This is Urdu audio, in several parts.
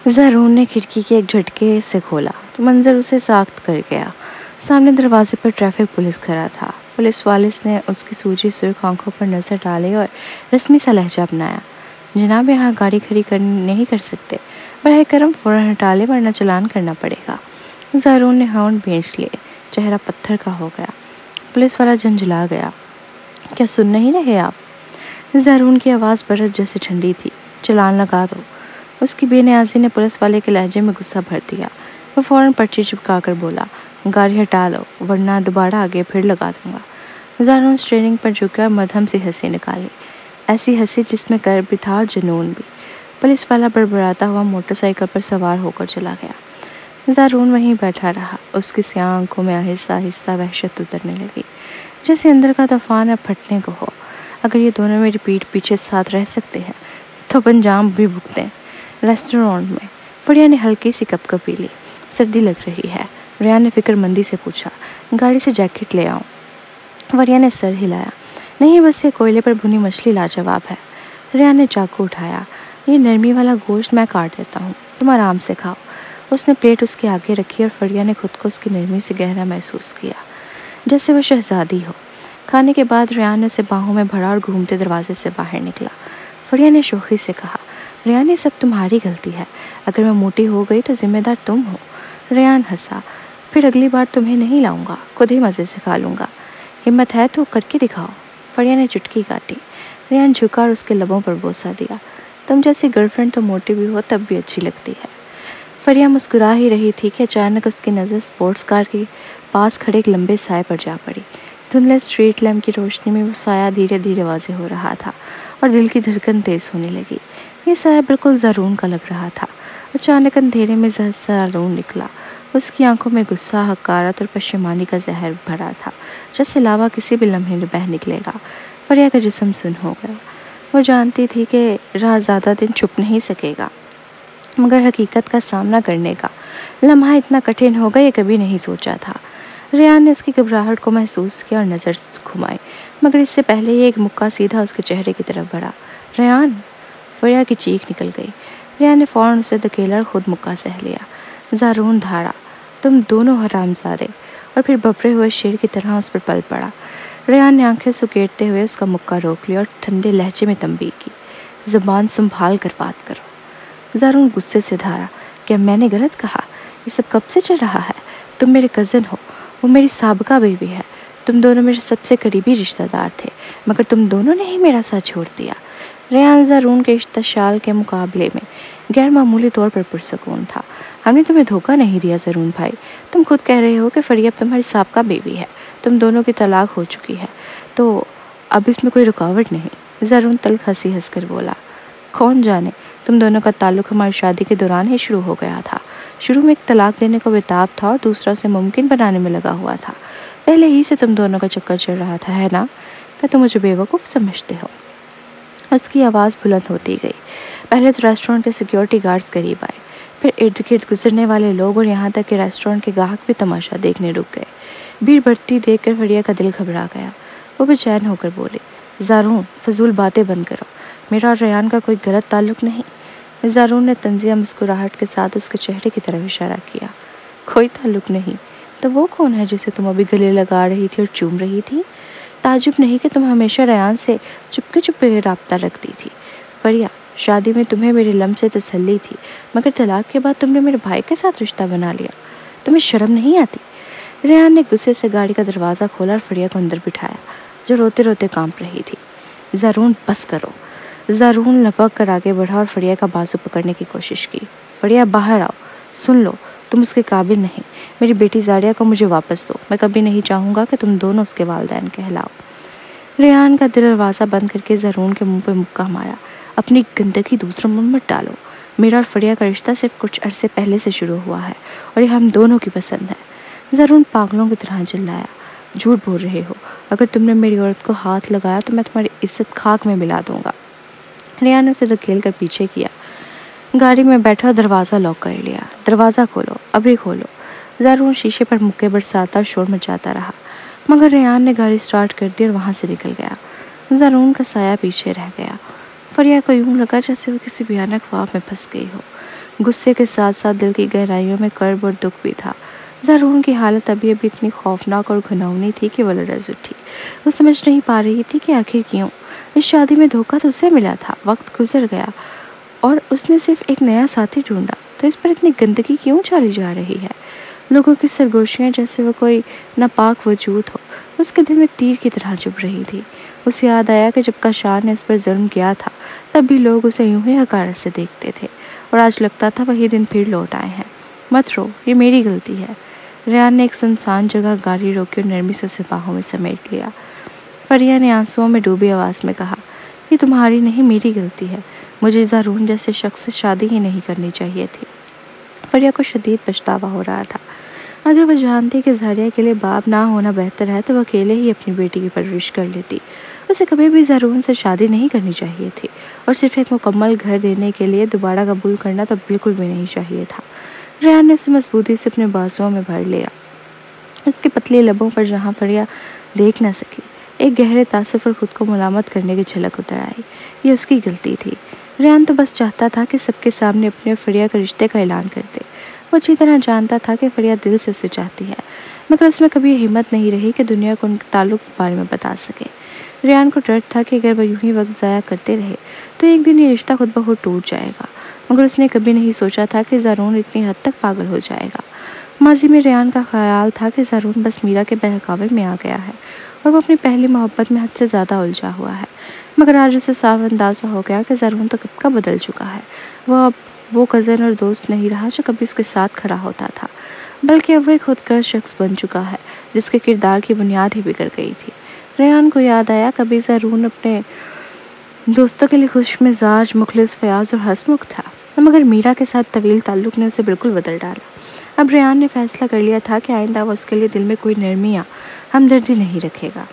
زارون نے کھڑکی کے ایک جھٹکے سے کھولا تو منظر اسے ساخت کر گیا۔ سامنے دروازے پر ٹریفک پولیس کھڑا تھا۔ پولیس والس نے اس کی سوجی سرخ آنکھوں پر نظر ڈالی اور رسمی سا لہجہ اپنایا۔ جناب یہاں گاڑی کھڑی نہیں کر سکتے، براہ کرم فوراً ہٹا لے ورنہ چلان کرنا پڑے گا۔ زارون نے ہارن بھینچ لیے، چہرہ پتھر کا ہو گیا۔ پولیس والا جھنجھلا گیا۔ کیا سن نہیں رہے آپ؟ زارون کی آواز برف جیسے ٹھنڈی تھی۔ چلان لگا دو۔ اس کی بے نیازی نے پولیس والے کے لہجے میں غصہ بھر دیا۔ وہ فوراً پرچی چپکا کر بولا، گاڑی ہٹا لو ورنہ دوبارہ آگے پھر لگا دوں گا۔ زارون اسٹیئرنگ پر جھکا مدھم سی ہنسی نکالی، ایسی ہنسی جس میں کرب بھی تھا اور جنون بھی۔ پولیس والا بڑبڑاتا ہوا موٹر سائیکل پر سوار ہو کر چلا گیا۔ زارون وہیں بیٹھا رہا۔ اس کی سیاہ آنکھوں میں آہستہ آہستہ وحشت اترنے لگی، جیسے اندر کا طوفان اب پھٹنے کو ہو۔ اگر یہ دونوں میری پیٹھ پیچھے ساتھ رہ سکتے ہیں تو انجام بھی بھگتیں۔ ریسٹورانٹ میں فڑیا نے ہلکی سی کپ پی لی۔ سردی لگ رہی ہے، ریان نے فکر مندی سے پوچھا۔ گاڑی سے جیکٹ لے آؤں؟ وریا نے سر ہلایا۔ نہیں، بس یہ کوئلے پر بھنی مچھلی لاجواب ہے۔ ریان نے چاقو اٹھایا۔ یہ نرمی والا گوشت میں کاٹ دیتا ہوں، تم آرام سے کھاؤ۔ اس نے پلیٹ اس کے آگے رکھی اور فڑیا نے خود کو اس کی نرمی سے گہرا محسوس کیا، جیسے وہ شہزادی ہو۔ کھانے کے بعد ریان نے اسے باہوں میں بھرا اور گھومتے دروازے سے باہر نکلا۔ فڑیا نے شوخی سے کہا، ریان یہ سب تمہاری غلطی ہے، اگر میں موٹی ہو گئی تو ذمہ دار تم ہو۔ ریان ہنسا۔ پھر اگلی بار تمہیں نہیں لاؤں گا، خود ہی مزے سے کھا لوں گا۔ ہمت ہے تو کر کے دکھاؤ۔ فڑیا نے چٹکی کاٹی۔ ریان جھکا اور اس کے لبوں پر بوسہ دیا۔ تم جیسی گرل فرینڈ تو موٹی بھی ہو تب بھی اچھی لگتی ہے۔ فڑیا مسکرا ہی رہی تھی کہ اچانک اس کی نظر سپورٹس کار کے پاس کھڑے ایک لمبے سائے پر جا پڑی۔ دھندلے اسٹریٹ لیمپ کی روشنی میں وہ سایہ دھیرے دھیرے واضح ہو رہا تھا اور دل کی دھڑکن تیز ہونے لگی۔ یہ سایہ بالکل زارون کا لگ رہا تھا۔ اچانک اندھیرے میں زارون نکلا۔ اس کی آنکھوں میں غصہ، حقارت اور پشیمانی کا زہر بھرا تھا، جیسے لاوا کسی بھی لمحے بہہ نکلے گا۔ فڑیا کا جسم سن ہو گیا۔ وہ جانتی تھی کہ راز زیادہ دن چھپ نہیں سکے گا، مگر حقیقت کا سامنا کرنے کا لمحہ اتنا کٹھن ہوگا یہ کبھی نہیں سوچا تھا۔ ریان نے اس کی گھبراہٹ کو محسوس کیا اور نظر گھمائی، مگر اس سے پہلے ہی ایک مکہ سیدھا اس کے چہرے کی طرف بڑھا۔ ریان! فڑیا کی چیخ نکل گئی۔ ریان نے فوراً اسے دھکیلا اور خود مکہ سہ لیا۔ زارون دھاڑا، تم دونوں حرامزادے، اور پھر بھبرے ہوئے شیر کی طرح اس پر پل پڑا۔ ریان نے آنکھیں سکیڑتے ہوئے اس کا مکہ روک لیا اور ٹھنڈے لہجے میں تنبیہ کی، زبان سنبھال کر بات کرو۔ زارون غصے سے دھاڑا، کیا میں نے غلط کہا؟ یہ سب کب سے چل رہا ہے؟ تم میرے کزن ہو، وہ میری سابقہ بیوی ہے، تم دونوں میرے سب سے قریبی رشتہ دار تھے، مگر تم دونوں نے ہی میرا ساتھ چھوڑ دیا۔ ریان زارون کے استشال کے مقابلے میں غیر معمولی طور پر پرسکون تھا۔ ہم نے تمہیں دھوکہ نہیں دیا زارون بھائی، تم خود کہہ رہے ہو کہ فڑیا اب تمہاری سابقہ بیوی ہے، تم دونوں کی طلاق ہو چکی ہے، تو اب اس میں کوئی رکاوٹ نہیں۔ زارون تلخ ہنسی ہنس کر بولا، کون جانے، تم دونوں کا تعلق ہماری شادی کے دوران ہی شروع ہو گیا تھا۔ شروع میں ایک طلاق دینے کو بتاب تھا اور دوسرا اسے ممکن بنانے میں لگا ہوا تھا۔ پہلے ہی سے تم دونوں کا چکر چل رہا تھا، ہے نا؟ کیا تم مجھے بیوقوف سمجھتے ہو؟ اس کی آواز بلند ہوتی گئی۔ پہلے تو ریسٹورانٹ کے سیکیورٹی گارڈز قریب آئے، پھر ارد گرد گزرنے والے لوگ اور یہاں تک کہ ریسٹورانٹ کے گاہک بھی تماشا دیکھنے رک گئے۔ بھیڑ بڑھتی دیکھ کر فڑیا کا دل گھبرا گیا۔ وہ بے چین ہو کر بولی، زارون فضول باتیں بند کرو، میرا اور ریان کا کوئی غلط تعلق نہیں۔ زارون نے طنزیہ مسکراہٹ کے ساتھ اس کے چہرے کی طرف اشارہ کیا، کوئی تعلق نہیں؟ تو وہ کون ہے جسے تم ابھی گلے لگا رہی تھی اور چوم رہی تھی؟ تعجب نہیں کہ تم ہمیشہ ریان سے چپکے چپکے رابطہ رکھتی تھی۔ فڑیا، شادی میں تمہیں میرے لم سے تسلی تھی، مگر طلاق کے بعد تم نے میرے بھائی کے ساتھ رشتہ بنا لیا، تمہیں شرم نہیں آتی؟ ریان نے غصے سے گاڑی کا دروازہ کھولا اور فڑیا کو اندر بٹھایا، جو روتے روتے کانپ رہی تھی۔ زارون بس کرو۔ زارون لپک کر آگے بڑھا اور فڑیا کا بازو پکڑنے کی کوشش کی۔ فڑیا باہر آؤ، سن لو، تم اس کے قابل نہیں، میری بیٹی زاریہ کو مجھے واپس دو، میں کبھی نہیں چاہوں گا کہ تم دونوں اس کے والدین کہلاؤ۔ ریان کا دروازہ بند کر کے زارون کے منہ پہ مکہ مارا، اپنی گندگی دوسروں میں مت ڈالو، میرا اور فڑیا کا رشتہ صرف کچھ عرصے پہلے سے شروع ہوا ہے اور یہ ہم دونوں کی پسند ہے۔ زارون پاگلوں کی طرح چلایا، جھوٹ بول رہے ہو، اگر تم نے میری عورت کو ہاتھ لگایا تو میں تمہاری عزت خاک میں ملا دوں گا۔ ریان نے اسے دھکیل کر پیچھے کیا، گاڑی میں بیٹھا اور دروازہ لاک کر لیا۔ دروازہ کھولو، ابھی کھولو۔ زارون شیشے پر مکے برساتا اور شور مچاتا رہا، مگر ریان نے گاڑی سٹارٹ کر دی اور وہاں سے نکل گیا۔ زارون کا سایہ پیچھے رہ گیا۔ فڑیا کو یوں لگا جیسے وہ کسی بھیانک خواب میں پھنس گئی ہو۔ غصے کے ساتھ ساتھ دل کی گہرائیوں میں کرب اور دکھ بھی تھا۔ زارون کی حالت ابھی اتنی خوفناک اور گھناؤنی تھی کہ وہ لرز اٹھی۔ وہ سمجھ نہیں پا رہی تھی کہ آخر کیوں اس شادی میں دھوکہ تو اسے ملا تھا، وقت گزر گیا اور اس نے صرف ایک نیا ساتھی ڈھونڈا، تو اس پر اتنی گندگی کیوں چالی جا رہی ہے؟ لوگوں کی سرگوشیاں جیسے وہ کوئی ناپاک وجود ہو، اس کے دل میں تیر کی طرح چبھ رہی تھی۔ اسے یاد آیا کہ جب کاشان نے اس پر ظلم کیا تھا تب بھی لوگ اسے یوں ہی حقارت سے دیکھتے تھے، اور آج لگتا تھا وہی دن پھر لوٹ آئے ہیں۔ مت رو، یہ میری غلطی ہے۔ ریان نے ایک سنسان جگہ گاڑی روکی اور نرمی سے اسے باہوں میں سمیٹ لیا۔ فریہ نے آنسوؤں میں ڈوبی آواز میں کہا، یہ تمہاری نہیں، میری غلطی ہے۔ مجھے زارون جیسے شخص سے شادی ہی نہیں کرنی چاہیے تھی۔ فریہ کو شدید پچھتاوا ہو رہا تھا۔ اگر وہ جانتی کہ زاریہ کے لیے باپ نہ ہونا بہتر ہے تو وہ اکیلے ہی اپنی بیٹی کی پرورش کر لیتی۔ اسے کبھی بھی زارون سے شادی نہیں کرنی چاہیے تھی، اور صرف ایک مکمل گھر دینے کے لیے دوبارہ قبول کرنا تو بالکل بھی نہیں چاہیے تھا۔ ریان نے اسے مضبوطی سے اپنے بازوؤں میں بھر لیا۔ اس کے پتلی لبوں پر جہاں فریہ دیکھ نہ سکی، ایک گہرے تاثر اور خود کو ملامت کرنے کی جھلک اتر آئی۔ یہ اس کی غلطی تھی۔ ریان تو بس چاہتا تھا کہ سب کے سامنے اپنے فریہ کے رشتے کا اعلان کر دے۔ وہ اچھی طرح جانتا تھا کہ فریہ دل سے اسے چاہتی ہے، مگر اس میں کبھی یہ ہمت نہیں رہی کہ دنیا کو ان کے تعلق کے بارے میں بتا سکے۔ ریان کو ڈر تھا کہ اگر وہ یوں ہی وقت ضائع کرتے رہے تو ایک دن یہ رشتہ خود بخود ٹوٹ جائے گا، مگر اس نے کبھی نہیں سوچا تھا کہ زارون اتنی حد تک پاگل ہو جائے گا۔ ماضی میں ریان کا خیال تھا کہ زارون بس میرا کے بہکاوے میں آ گیا ہے اور وہ اپنی پہلی محبت میں حد سے زیادہ الجھا ہوا ہے، مگر آج اسے صاف اندازہ ہو گیا کہ زارون تو کب کا بدل چکا ہے۔ وہ اب وہ کزن اور دوست نہیں رہا جو کبھی اس کے ساتھ کھڑا ہوتا تھا، بلکہ اب وہ ایک خود غرض شخص بن چکا ہے جس کے کردار کی بنیاد ہی بگڑ گئی تھی۔ ریان کو یاد آیا کبھی زارون اپنے دوستوں کے لیے خوش مزاج، مخلص، فیاض اور ہنسمکھ تھا، مگر میرا کے ساتھ طویل تعلق نے اسے بالکل بدل ڈالا۔ اب ریان نے فیصلہ کر لیا تھا کہ آئندہ وہ اس کے لیے دل میں کوئی نرمی یا ہمدردی نہیں رکھے گا۔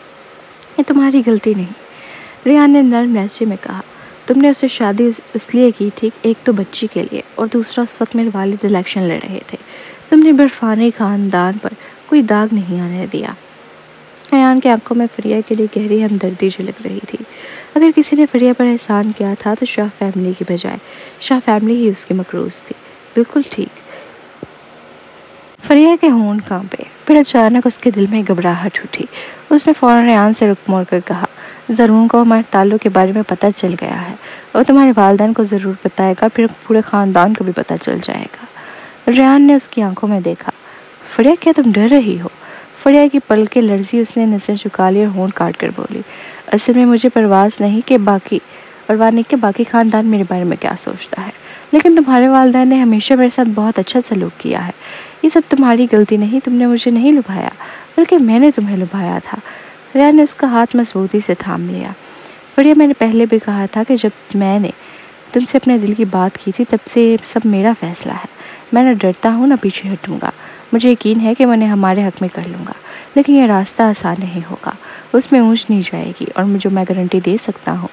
یہ تمہاری غلطی نہیں، ریان نے نرم لہجے میں کہا۔ تم نے اسے شادی اس لیے کی تھی، ایک تو بچی کے لیے اور دوسرا اس وقت میرے والد الیکشن لڑ رہے تھے۔ تم نے برفانی خاندان پر کوئی داغ نہیں آنے دیا۔ ریان کی آنکھوں میں فریہ کے لیے گہری ہمدردی جھلک رہی تھی۔ اگر کسی نے فریہ پر احسان کیا تھا تو شاہ فیملی کی بجائے شاہ فیملی ہی اس کی مقروض تھی۔ بالکل ٹھیک۔ فریہ کے ہونٹ کانپے، پھر اچانک اس کے دل میں گھبراہٹ اٹھی۔ اس نے فوراً ریان سے رخ موڑ کر کہا، زارون کو ہمارے تعلق کے بارے میں پتہ چل گیا ہے اور تمہارے والدین کو ضرور بتائے گا، پھر پورے خاندان کو بھی پتہ چل جائے گا۔ ریان نے اس کی آنکھوں میں دیکھا۔ فریہ، کیا تم ڈر رہی ہو؟ فریہ کی پلکیں لرزی، اس نے نظر جھکا لی اور ہونٹ کاٹ کر بولی، اصل میں مجھے پرواہ نہیں کہ باقی خاندان میرے بارے میں کیا سوچتا ہے، لیکن تمہارے والدین نے ہمیشہ میرے ساتھ بہت اچھا سلوک کیا ہے۔ یہ سب تمہاری غلطی نہیں، تم نے مجھے نہیں لبھایا بلکہ میں نے تمہیں لبھایا تھا۔ ریان نے اس کا ہاتھ مضبوطی سے تھام لیا۔ فریہ، میں نے پہلے بھی کہا تھا کہ جب میں نے تم سے اپنے دل کی بات کی تھی تب سے یہ سب میرا فیصلہ ہے۔ میں نہ ڈرتا ہوں نہ پیچھے ہٹوں گا۔ مجھے یقین ہے کہ میں انہیں ہمارے حق میں کر لوں گا، لیکن یہ راستہ آسان نہیں ہوگا، اس میں اونچ نہیں جائے گی، اور جو میں گارنٹی دے سکتا ہوں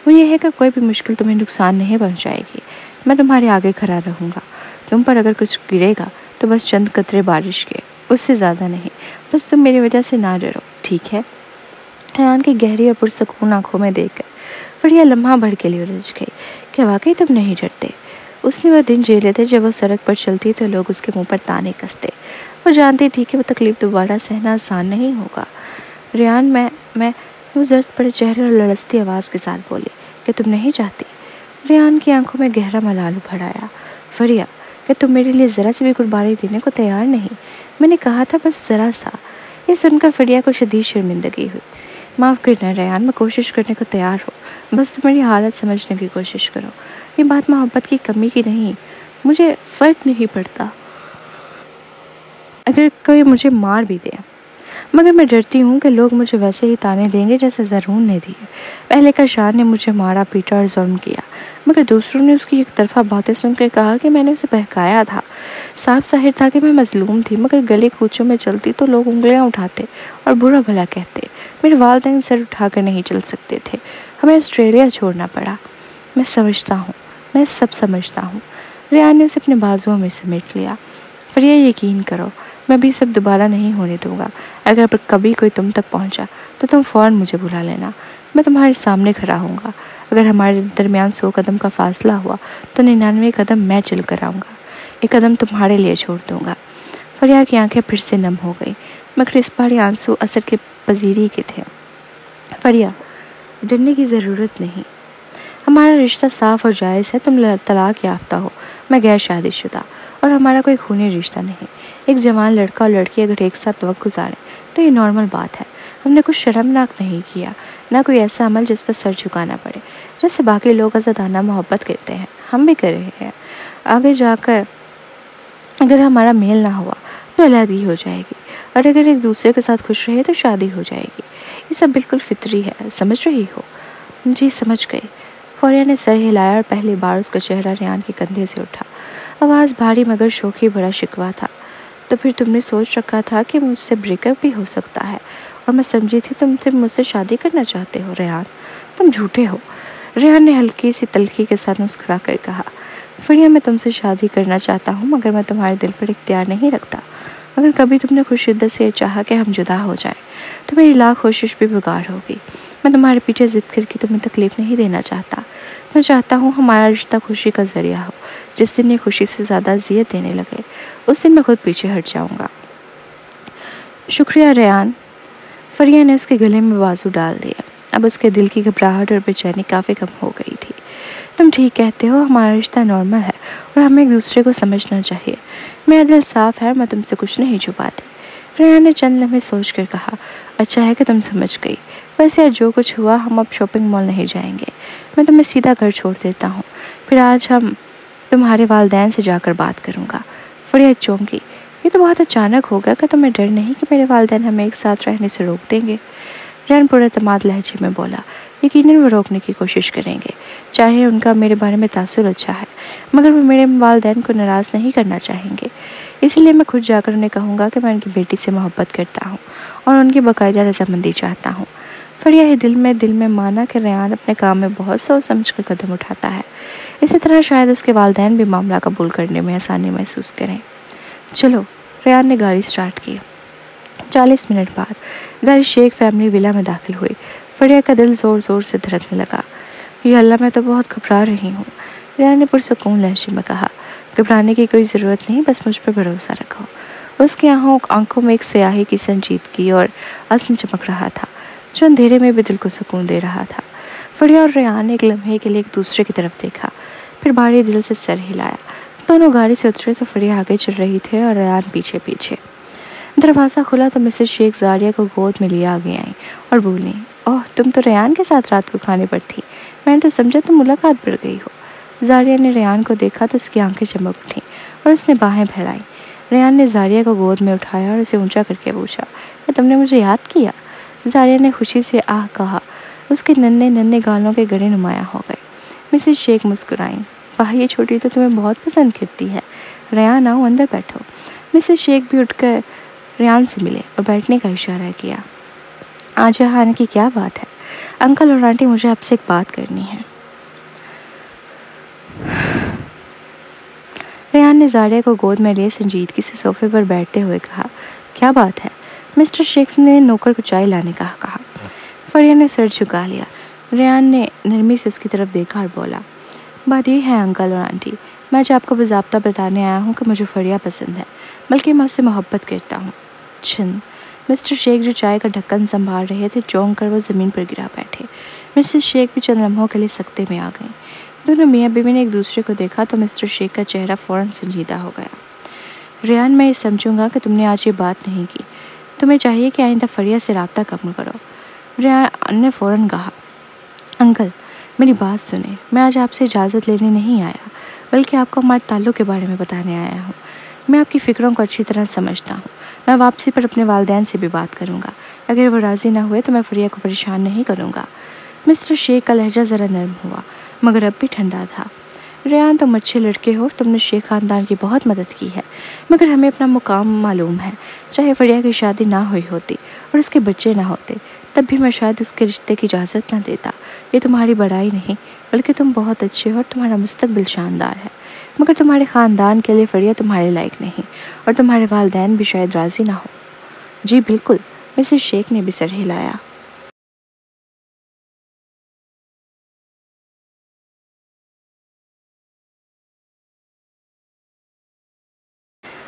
وہ یہ ہے کہ کوئی بھی مشکل تمہیں نقصان نہیں پہنچائے گی۔ میں تمہارے آگے کھڑا رہوں گا۔ تم پر اگر کچھ گرے گا تو بس چند قطرے بارش کے، اس سے زیادہ نہیں۔ بس تم میری وجہ سے نہ ڈرو، ٹھیک ہے؟ ریان کی گہری اور پرسکون آنکھوں میں دیکھ کر فریہ لمحہ بھر کے لیے الجھ گئی۔ کیا واقعی تم نہیں ڈرتے؟ اس نے وہ دن جھیلے تھے جب وہ سڑک پر چلتی تو لوگ اس کے منہ پر تانے کستے۔ وہ جانتی تھی کہ وہ تکلیف دوبارہ سہنا آسان نہیں ہوگا۔ ریان، میں وہ زرد پڑے چہرے اور لڑزتی آواز کے ساتھ بولی، کہ تم نہیں چاہتی؟ ریان کی آنکھوں میں گہرا ملال ابھر آیا۔ فریہ، کہ تم میرے لیے ذرا سی بھی قربانی دینے کو تیار نہیں؟ میں نے کہا تھا بس ذرا سا۔ یہ سن کر فریہ کو شدید شرمندگی ہوئی۔ معاف کرنا ریان، میں کوشش کرنے کو تیار ہوں، بس تم میری حالت سمجھنے کی کوشش کرو۔ یہ بات محبت کی کمی کی نہیں، مجھے فرق نہیں پڑتا اگر کوئی مجھے مار بھی دے، مگر میں ڈرتی ہوں کہ لوگ مجھے ویسے ہی تانے دیں گے جیسے زارون نے دیے۔ پہلے کاشان نے مجھے مارا پیٹا اور ظلم کیا، مگر دوسروں نے اس کی ایک طرفہ باتیں سن کر کہا کہ میں نے اسے بہکایا تھا۔ صاف ظاہر تھا کہ میں مظلوم تھی، مگر گلی کوچوں میں چلتی تو لوگ انگلیاں اٹھاتے اور برا بھلا کہتے۔ میرے والدین سر اٹھا کر نہیں چل سکتے تھے، ہمیں آسٹریلیا چھوڑنا پڑا۔ میں سمجھتا ہوں، میں سب سمجھتا ہوں۔ ریان نے اسے اپنے بازوؤں میں سمیٹ لیا۔ فریہ، یقین کرو، میں بھی سب دوبارہ نہیں ہونے دوں گا۔ اگر کبھی کوئی تم تک پہنچا تو تم فوراً مجھے بلا لینا۔ میں تمہارے سامنے کھڑا ہوں گا۔ اگر ہمارے درمیان 100 قدم کا فاصلہ ہوا تو 99 قدم میں چل کر آؤں گا، ایک قدم تمہارے لیے چھوڑ دوں گا۔ فریا کی آنکھیں پھر سے نم ہو گئی، مگر اس بار یہ آنسو اثر کے پذیری کے تھے۔ فریا، ڈرنے کی ضرورت نہیں، ہمارا رشتہ صاف اور جائز ہے۔ تم طلاق یافتہ ہو، میں غیر شادی شدہ، اور ہمارا کوئی خونی رشتہ نہیں۔ ایک جوان لڑکا اور لڑکی اگر ایک ساتھ وقت گزارے تو یہ نارمل بات ہے۔ ہم نے کچھ شرمناک نہیں کیا، نہ کوئی ایسا عمل جس پر سر جھکانا پڑے، جیسے باقی لوگ آزادانہ محبت کرتے ہیں ہم بھی کر رہے ہیں۔ آگے جا کر اگر ہمارا میل نہ ہوا تو علیحدگی ہو جائے گی، اور اگر ایک دوسرے کے ساتھ خوش رہے تو شادی ہو جائے گی۔ یہ سب بالکل فطری ہے، سمجھ رہی ہو؟ جی سمجھ گئی۔ فوریا نے سر ہلایا اور پہلی بار اس کا چہرہ ریان کے کندھے سے اٹھا۔ آواز بھاری مگر شوخی بڑا شکوہ تھا۔ تو پھر تم نے سوچ رکھا تھا کہ مجھ سے بریک اپ بھی ہو سکتا ہے، اور میں سمجھی تھی تم سے مجھ سے شادی کرنا چاہتے ہو۔ ریان، تم جھوٹے ہو۔ ریان نے ہلکی سی تلخی کے ساتھ مسکرا کر کہا، فریا میں تم سے شادی کرنا چاہتا ہوں، مگر میں تمہارے دل پر اختیار نہیں رکھتا۔ اگر کبھی تم نے خوش شدت سے چاہا کہ ہم جدا ہو جائیں تو میری لاکھ کوشش بھی بیکار ہوگی۔ میں تمہارے پیچھے ضد کر کے تمہیں تکلیف نہیں دینا چاہتا۔ میں چاہتا ہوں ہمارا رشتہ خوشی کا ذریعہ ہو۔ جس دن یہ خوشی سے زیادہ اذیت دینے لگے اس دن میں خود پیچھے ہٹ جاؤں گا۔ شکریہ ریان۔ فریا نے اس کے گلے میں بازو ڈال دیا۔ اب اس کے دل کی گھبراہٹ اور بے چینی کافی کم ہو گئی تھی۔ تم ٹھیک کہتے ہو، ہمارا رشتہ نارمل ہے اور ہمیں ایک دوسرے کو سمجھنا چاہیے۔ میرا دل صاف ہے، میں تم سے کچھ نہیں چھپاتی۔ ریان نے چند لمحے سوچ کر کہا، اچھا ہے کہ تم سمجھ گئی۔ ویسے جو کچھ ہوا ہم اب شاپنگ مال نہیں جائیں گے، میں تمہیں سیدھا گھر چھوڑ دیتا ہوں، پھر آج ہم تمہارے والدین سے جا کر بات کروں گا۔ فریا چونکی، یہ تو بہت اچانک ہو گیا، کہ تمہیں ڈر نہیں کہ میرے والدین ہمیں ایک ساتھ رہنے سے روک دیں گے؟ ریان پر اعتماد لہجے میں بولا، یقیناً وہ روکنے کی کوشش کریں گے، چاہے ان کا میرے بارے میں تاثر اچھا ہے، مگر وہ میرے والدین کو ناراض نہیں کرنا چاہیں گے۔ اس لیے میں خود جا کر انہیں کہوں گا کہ میں ان کی بیٹی سے محبت کرتا ہوں اور ان کی باقاعدہ رضامندی چاہتا ہوں۔ فریا ہی دل میں مانا کہ ریان اپنے کام میں بہت سوچ سمجھ کر قدم اٹھاتا ہے، اسی طرح شاید اس کے والدین بھی معاملہ قبول کرنے میں آسانی محسوس کریں۔ چلو، ریان نے گاڑی سٹارٹ کی۔ 40 منٹ بعد گاڑی شیخ فیملی ولا میں داخل ہوئی۔ فریا کا دل زور زور سے دھڑکنے لگا۔ یا اللہ، میں تو بہت گھبرا رہی ہوں، ریان نے پرسکون لہجے میں کہا۔ گھبرانے کی کوئی ضرورت نہیں، بس مجھ پر بھروسہ رکھو۔ اس کی آنکھوں میں ایک سیاہی کی سنجیدگی اور عزم چمک رہا تھا، جو اندھیرے میں بھی دل کو سکون دے رہا تھا۔ فریا اور ریان نے ایک لمحے کے لیے ایک دوسرے کی طرف دیکھا، پھر بھاری دل سے سر ہلایا۔ دونوں گاڑی سے اترے تو فریا آگے چل رہی تھی اور ریان پیچھے پیچھے۔ دروازہ کھلا تو مسز شیخ زاریہ کو گود میں لیے آگے آئیں اور بولی، اوہ، تم تو ریان کے ساتھ رات کو کھانے پر تھی، میں نے تو سمجھا تم ملاقات پر گئی ہو۔ زاریہ نے ریان کو دیکھا تو اس کی آنکھیں چمک اٹھیں اور اس نے باہیں پھیلائیں۔ ریان نے زاریہ کو گود میں اٹھایا اور اسے اونچا کر کے پوچھا، کیا تم نے مجھے یاد کیا؟ زاریہ نے خوشی سے آہ کہا، اس کے ننھے گالوں کے گڑھے نمایاں ہو گئے۔ مسز شیخ مسکرائیں، واہ، یہ چھوٹی تو تمہیں بہت پسند کرتی ہے۔ ریان، آؤ اندر بیٹھو۔ مسز شیخ بھی اٹھ کر ریان سے ملے اور بیٹھنے کا اشارہ کیا۔ آج یہاں آنے کی کیا بات ہے؟ انکل اور آنٹی، مجھے آپ سے ایک بات کرنی ہے۔ ریان نے زاریہ کو گود میں لیے سنجیدگی سے صوفے پر بیٹھتے ہوئے کہا، کیا بات ہے؟ مسٹر شیخ نے نوکر کو چائے لانے کا کہا۔ فریا نے سر جھکا لیا۔ ریان نے نرمی سے اس کی طرف دیکھا اور بولا، بات یہ ہے انکل اور آنٹی، میں آج آپ کو باضابطہ بتانے آیا ہوں کہ مجھے فریا پسند ہے، بلکہ میں اس سے محبت کرتا ہوں۔ مسٹر شیخ جو چائے کا ڈھکن سنبھال رہے تھے چونک کر وہ زمین پر گرا بیٹھے۔ مسٹر شیخ بھی چند لمحوں کے لیے سکتے میں آ گئیں۔ دونوں میاں بیوی نے ایک دوسرے کو دیکھا تو مسٹر شیخ کا چہرہ فوراً سنجیدہ ہو گیا۔ ریان، میں یہ سمجھوں گا کہ تم نے آج یہ بات نہیں کی، تمہیں چاہیے کہ آئندہ فریا سے رابطہ کم کرو۔ ریان نے فوراً کہا، انکل، میری بات سنیں، میں آج آپ سے اجازت لینے نہیں آیا، بلکہ آپ کو ہمارے تعلق کے بارے میں بتانے آیا ہوں۔ میں آپ کی فکروں کو اچھی طرح سمجھتا ہوں۔ میں واپسی پر اپنے والدین سے بھی بات کروں گا، اگر وہ راضی نہ ہوئے تو میں فریا کو پریشان نہیں کروں گا۔ مسٹر شیخ کا لہجہ ذرا نرم ہوا، مگر اب بھی ٹھنڈا تھا۔ ریان، تم اچھے لڑکے ہو، تم نے شیخ خاندان کی بہت مدد کی ہے، مگر ہمیں اپنا مقام معلوم ہے۔ چاہے فریا کی شادی نہ ہوئی ہوتی اور اس کے بچے نہ ہوتے، تب بھی میں شاید اس کے رشتے کی اجازت نہ دیتا۔ یہ تمہاری بڑائی نہیں، بلکہ تم بہت اچھے ہو اور تمہارا مستقبل شاندار ہے، مگر تمہارے خاندان کے لیے فریا تمہارے لائق نہیں، اور تمہارے والدین بھی شاید راضی نہ ہو۔ جی بالکل، مسز شیخ نے بھی سر ہلایا۔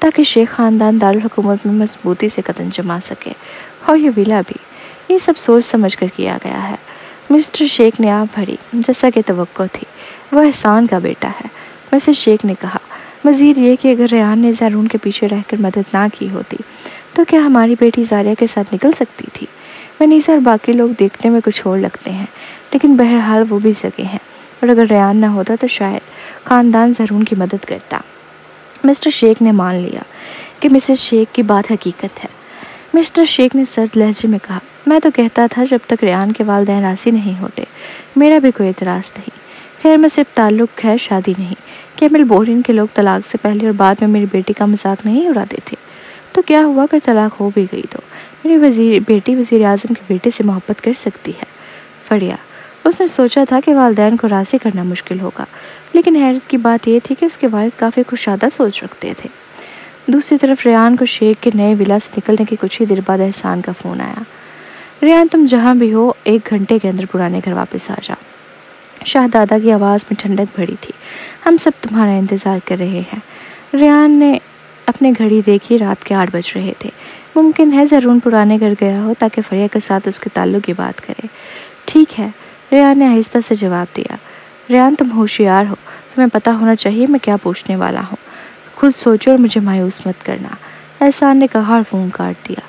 تاکہ شیخ خاندان دارالحکومت میں مضبوطی سے قدم جما سکے، اور یہ ولا بھی۔ یہ سب سوچ سمجھ کر کیا گیا ہے۔ مسٹر شیخ نے آنکھ بھری، جیسا کہ توقع تھی۔ وہ احسان کا بیٹا ہے، مسز شیخ نے کہا۔ مزید یہ کہ اگر ریان نے زارون کے پیچھے رہ کر مدد نہ کی ہوتی تو کیا ہماری بیٹی زاریہ کے ساتھ نکل سکتی تھی؟ ونیسا اور باقی لوگ دیکھنے میں کچھ اور لگتے ہیں، لیکن بہرحال وہ بھی سگے ہیں، اور اگر ریان نہ ہوتا تو شاید خاندان زارون کی مدد کرتا۔ مسٹر شیخ نے مان لیا کہ مسز شیخ کی بات حقیقت ہے۔ مسٹر شیخ نے سرد لہجے میں کہا، میں تو کہتا تھا جب تک ریان کے والدین راضی نہیں ہوتے میرا بھی کوئی اعتراض نہیں۔ خیر میں صرف تعلق ہے، شادی نہیں۔ کیا میلبورن کے لوگ طلاق سے پہلے اور بعد میں میری بیٹی کا مذاق نہیں اڑاتے تھے؟ تو کیا ہوا اگر طلاق ہو بھی گئی تو میری بیٹی وزیر اعظم کے بیٹے سے محبت کر سکتی ہے؟ فڑیا، اس نے سوچا تھا کہ والدین کو راضی کرنا مشکل ہوگا، لیکن حیرت کی بات یہ تھی کہ اس کے والد کافی کشادہ سوچ رکھتے تھے۔ دوسری طرف ریان کو شیخ کے نئے ولا سے نکلنے کے کچھ ہی دیر بعد احسان کا فون آیا۔ ریان، تم جہاں بھی ہو 1 گھنٹے کے اندر پرانے گھر واپس آ جا۔ شہزادہ کی آواز میں ٹھنڈک بھری تھی۔ ہم سب تمہارا انتظار کر رہے ہیں۔ ریان نے اپنے گھڑی دیکھی، رات کے 8 بج رہے تھے۔ ممکن ہے زارون پرانے گھر گیا ہو تاکہ فریا کے ساتھ اس کے تعلق کی بات کرے۔ ٹھیک ہے، ریان نے آہستہ سے جواب دیا۔ ریان، تم ہوشیار ہو، تمہیں پتہ ہونا چاہیے میں کیا پوچھنے والا ہوں۔ خود سوچو اور مجھے مایوس مت کرنا، احسان نے کہا اور فون کاٹ دیا۔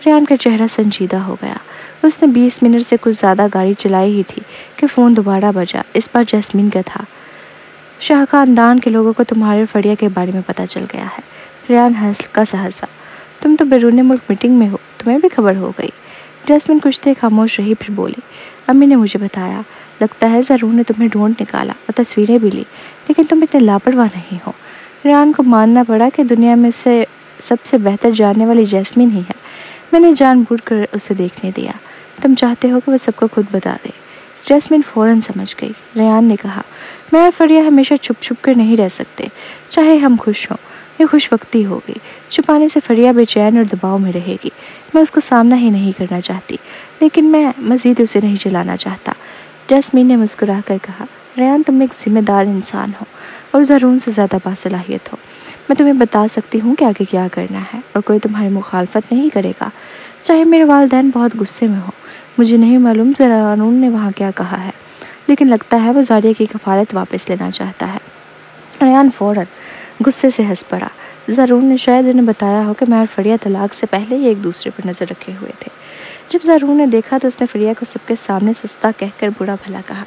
ریان کا چہرہ سنجیدہ ہو گیا۔ اس نے 20 منٹ سے کچھ زیادہ گاڑی چلائی ہی تھی کہ فون دوبارہ بجا۔ اس بار جیسمین کا تھا۔ شاہ خاندان کے لوگوں کو تمہارے اور فریا کے بارے میں پتہ چل گیا ہے۔ ریان ہلکا سا ہنسا۔ تم تو بیرون ملک میٹنگ میں ہو، تمہیں بھی خبر ہو گئی؟ جیسمین کچھ دیر خاموش رہی، پھر بولی، امی نے مجھے بتایا۔ لگتا ہے زارون نے تمہیں ڈھونڈ نکالا اور تصویریں بھی لی، لیکن تم اتنے لاپرواہ نہیں ہو۔ ریان کو ماننا پڑا کہ دنیا میں اسے سب سے بہتر جاننے والی جیسمین ہی ہے۔ میں نے جان بوجھ کر اسے دیکھنے دیا۔ تم چاہتے ہو کہ وہ سب کو خود بتا دے۔ جیسمین فوراً سمجھ گئی۔ ریان نے کہا، میں اور فریا ہمیشہ چھپ چھپ کر نہیں رہ سکتے، چاہے ہم خوش ہوں۔ یہ خوش وقتی ہوگی۔ چھپانے سے فریا بے چین اور دباؤ میں رہے گی۔ میں اس کا سامنا ہی نہیں کرنا چاہتی، لیکن میں مزید اسے نہیں جلانا چاہتا۔ جیسمین نے مسکرا کر کہا، ریان تم ایک ذمہ دار انسان ہو اور زارون سے زیادہ باصلاحیت ہو۔ میں تمہیں بتا سکتی ہوں کہ آگے کیا کرنا ہے، اور کوئی تمہاری مخالفت نہیں کرے گا، چاہے میرے والدین بہت غصے میں ہوں۔ مجھے نہیں معلوم زارون نے وہاں کیا کہا ہے، لیکن لگتا ہے وہ زاریہ کی کفالت واپس لینا چاہتا ہے۔ ریان فوراً غصے سے ہنس پڑا۔ زارون نے شاید انہیں بتایا ہو کہ میں اور فریا طلاق سے پہلے ہی ایک دوسرے پر نظر رکھے ہوئے تھے۔ جب زارون نے دیکھا تو اس نے فریا کو سب کے سامنے سستا کہہ کر برا بھلا کہا۔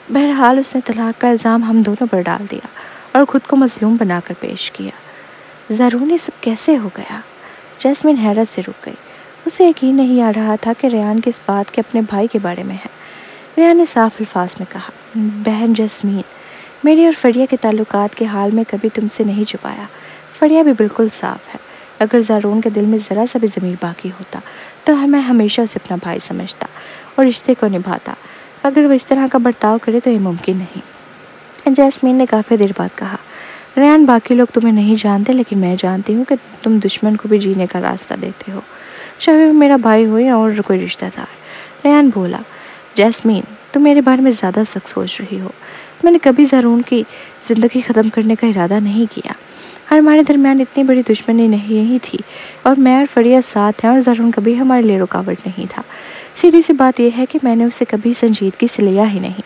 بہرحال اس نے طلاق کا الزام ہم دونوں پر ڈال دیا اور خود کو مظلوم بنا کر پیش کیا۔ زارون یہ سب کیسے ہو گیا؟ جیسمین حیرت سے رک گئی۔ اسے یقین نہیں آ رہا تھا کہ ریان کی اس بات کے اپنے بھائی کے بارے میں ہے۔ ریان نے صاف الفاظ میں کہا، بہن جیسمین، میری اور فریا کے تعلقات کے حال میں کبھی تم سے نہیں چھپایا۔ فریا بھی بالکل صاف ہے۔ اگر زارون کے دل میں ذرا سا بھی ضمیر باقی ہوتا تو میں ہمیشہ اسے اپنا بھائی سمجھتا اور رشتے کو نبھاتا۔ اگر وہ اس طرح کا برتاؤ کرے تو یہ ممکن نہیں۔ جیسمین نے کافی دیر بعد کہا، ریان باقی لوگ تمہیں نہیں جانتے، لیکن میں جانتی ہوں کہ تم دشمن کو بھی جینے کا راستہ دیتے ہو، چاہے وہ میرا بھائی ہو یا اور کوئی رشتہ دار۔ ریان بولا، جیسمین تم میرے بارے میں زیادہ سخت سوچ رہی ہو۔ میں نے کبھی زارون کی زندگی ختم کرنے کا ارادہ نہیں کیا۔ ہمارے درمیان اتنی بڑی دشمنی نہیں تھی، اور میں اور فریا ساتھ ہیں، اور زارون کبھی ہمارے لیے رکاوٹ نہیں تھا۔ سیدھی سی بات یہ ہے کہ میں نے اسے کبھی سنجیدگی سے لیا ہی نہیں۔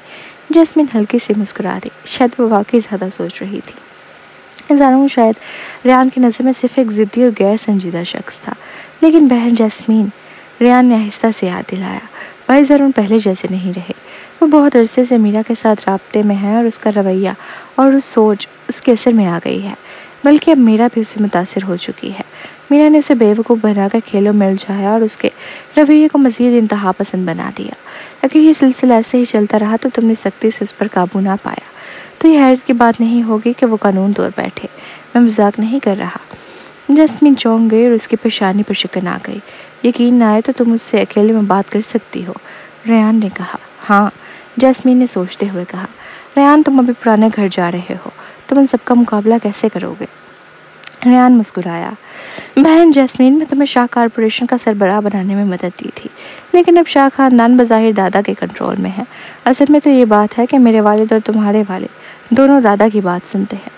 جیسمین ہلکی سی مسکرا دی، شاید وہ واقعی زیادہ سوچ رہی تھی۔ زارون شاید ریان کی نظر میں صرف ایک ضدی اور غیر سنجیدہ شخص تھا، لیکن بہن جیسمین، ریان نے آہستہ سے یاد دلایا، بھائی زارون پہلے جیسے نہیں رہے۔ وہ بہت عرصے سے میرا کے ساتھ رابطے میں ہے، اور اس کا رویہ اور اس سوچ اس کے اثر میں آ گئی ہے، بلکہ اب میرا بھی اس سے متاثر ہو چکی ہے۔ میرا نے اسے بے وقوف بنا کر کھیلوں میں الجھایا اور اس کے رویے کو مزید انتہا پسند بنا دیا۔ اگر یہ سلسلہ ایسے ہی چلتا رہا تو تم نے سختی سے اس پر قابو نہ پایا تو یہ حیرت کی بات نہیں ہوگی کہ وہ قانون توڑ بیٹھے۔ میں مذاق نہیں کر رہا۔ جیسمین چونک گئی اور اس کی پیشانی پر شکن آ گئی۔ یقین نہ آئے تو تم اس سے اکیلے میں بات کر سکتی ہو، ریان نے کہا۔ ہاں، جیسمین نے سوچتے ہوئے کہا۔ ریان تم ابھی پرانے گھر جا رہے ہو، تم ان سب کا مقابلہ کیسے کرو گے؟ ریان مسکرایا، بہن جیسمین میں تمہیں شاہ کارپوریشن کا سربراہ بنانے میں مدد دی تھی، لیکن اب شاہ خاندان بظاہر دادا کے کنٹرول میں ہے۔ اصل میں تو یہ بات ہے کہ میرے والد اور تمہارے والد دونوں دادا کی بات سنتے ہیں۔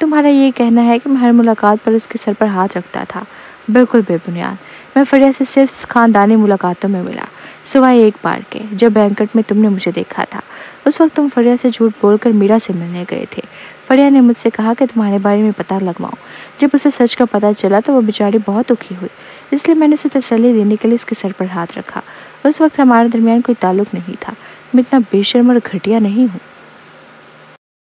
تمہارا یہ کہنا ہے کہ میں ہر ملاقات پر اس کے سر پر ہاتھ رکھتا تھا؟ بالکل بے بنیاد۔ میں فریہ سے صرف خاندانی ملاقاتوں میں ملا، سوائے ایک بار کے جب بینکٹ میں تم نے مجھے دیکھا تھا۔ اس وقت تم فریہ سے جھوٹ بول کر میرا سے ملنے گئے تھے۔ فریہ نے مجھ سے کہا کہ تمہارے بارے میں پتہ لگواؤں۔ جب اسے سچ کا پتہ چلا تو وہ بیچاری بہت دکھی ہوئی، اس لیے میں نے اسے تسلی دینے کے لیے اس کے سر پر ہاتھ رکھا۔ اس وقت ہمارے درمیان کوئی تعلق نہیں تھا۔ میں اتنا بے شرم اور گھٹیا نہیں ہوں۔